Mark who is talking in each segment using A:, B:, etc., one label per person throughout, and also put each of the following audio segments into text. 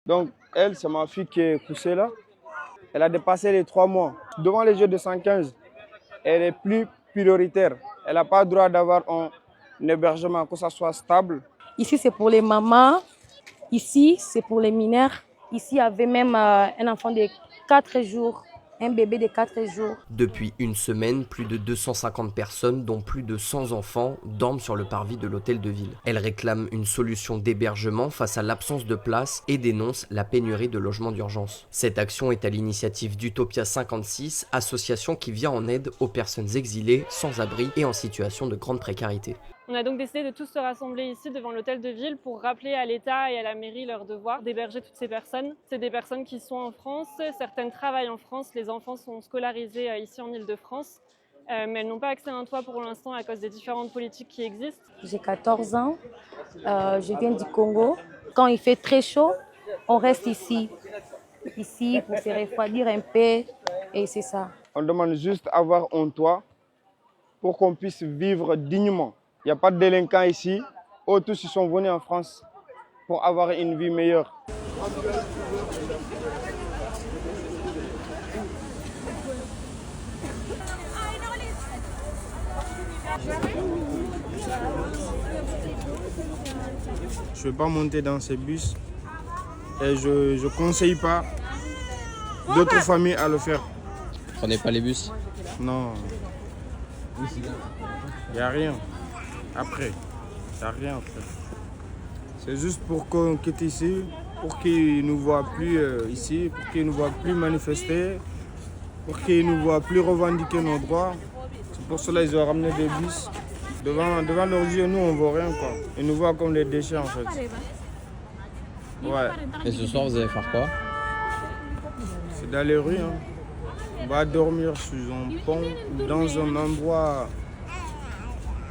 A: Donc, elle, c'est ma fille qui est couchée là. Elle a dépassé les 3 mois. Devant les jeux de 115, elle est plus prioritaire. Elle n'a pas le droit d'avoir un hébergement, que ça soit stable.
B: Ici, c'est pour les mamans. Ici, c'est pour les mineurs. Ici, il y avait même un enfant de 4 jours, un bébé de 4 jours.
C: Depuis une semaine, plus de 250 personnes, dont plus de 100 enfants, dorment sur le parvis de l'hôtel de ville. Elles réclament une solution d'hébergement face à l'absence de place et dénoncent la pénurie de logements d'urgence. Cette action est à l'initiative d'Utopia 56, association qui vient en aide aux personnes exilées, sans abri et en situation de grande précarité.
D: On a donc décidé de tous se rassembler ici devant l'hôtel de ville pour rappeler à l'État et à la mairie leur devoir d'héberger toutes ces personnes. C'est des personnes qui sont en France, certaines travaillent en France, les enfants sont scolarisés ici en Île-de-France, mais elles n'ont pas accès à un toit pour l'instant à cause des différentes politiques qui existent.
B: J'ai 14 ans, je viens du Congo. Quand il fait très chaud, on reste ici pour se refroidir un peu et c'est ça.
A: On demande juste avoir un toit pour qu'on puisse vivre dignement. Il n'y a pas de délinquants ici. Eux tous ils sont venus en France pour avoir une vie meilleure. Je ne vais pas monter dans ces bus et je ne conseille pas d'autres familles à le faire.
E: Prenez pas les bus?
A: Non. Il n'y a rien. Après. Il n'y a rien après. C'est juste pour qu'on quitte ici, pour qu'ils ne nous voient plus ici, pour qu'ils ne nous voient plus manifester, pour qu'ils ne nous voient plus revendiquer nos droits. C'est pour cela qu'ils ont ramené des bus. Devant leurs yeux, nous, on ne voit rien, quoi. Ils nous voient comme des déchets, en fait. Ouais.
E: Et ce soir, vous allez faire quoi?
A: C'est dans les rues, hein. On va dormir sur un pont, dans un endroit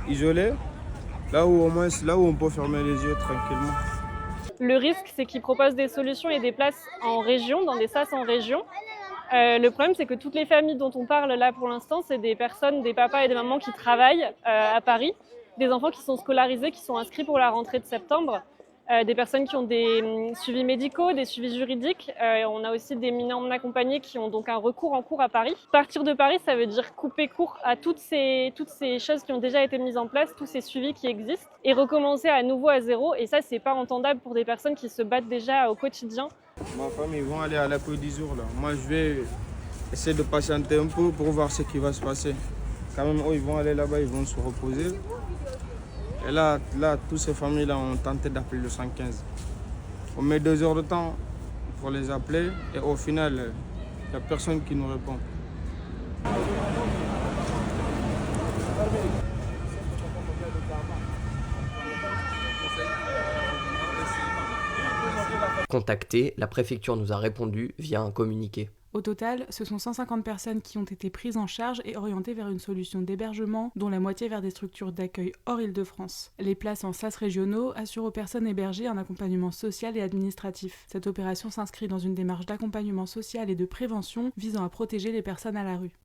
A: isolé, là où on peut fermer les yeux tranquillement.
D: Le risque, c'est qu'ils proposent des solutions et des places en région, dans des sas en région. Le problème, c'est que toutes les familles dont on parle là pour l'instant, c'est des personnes, des papas et des mamans qui travaillent à Paris, des enfants qui sont scolarisés, qui sont inscrits pour la rentrée de septembre, des personnes qui ont des suivis médicaux, des suivis juridiques. On a aussi des mineurs non accompagnés qui ont donc un recours en cours à Paris. Partir de Paris, ça veut dire couper court à toutes ces choses qui ont déjà été mises en place, tous ces suivis qui existent, et recommencer à nouveau à zéro. Et ça, c'est pas entendable pour des personnes qui se battent déjà au quotidien.
A: Ma famille, ils vont aller à la Côte d'Ivoire là. Moi, je vais essayer de patienter un peu pour voir ce qui va se passer. Quand même, eux, ils vont aller là-bas, ils vont se reposer. Et là, toutes ces familles-là ont tenté d'appeler le 115. On met 2 heures de temps pour les appeler et au final, il n'y a personne qui nous répond.
C: Contactée, la préfecture nous a répondu via un communiqué.
F: Au total, ce sont 150 personnes qui ont été prises en charge et orientées vers une solution d'hébergement, dont la moitié vers des structures d'accueil hors Île-de-France. Les places en sas régionaux assurent aux personnes hébergées un accompagnement social et administratif. Cette opération s'inscrit dans une démarche d'accompagnement social et de prévention visant à protéger les personnes à la rue.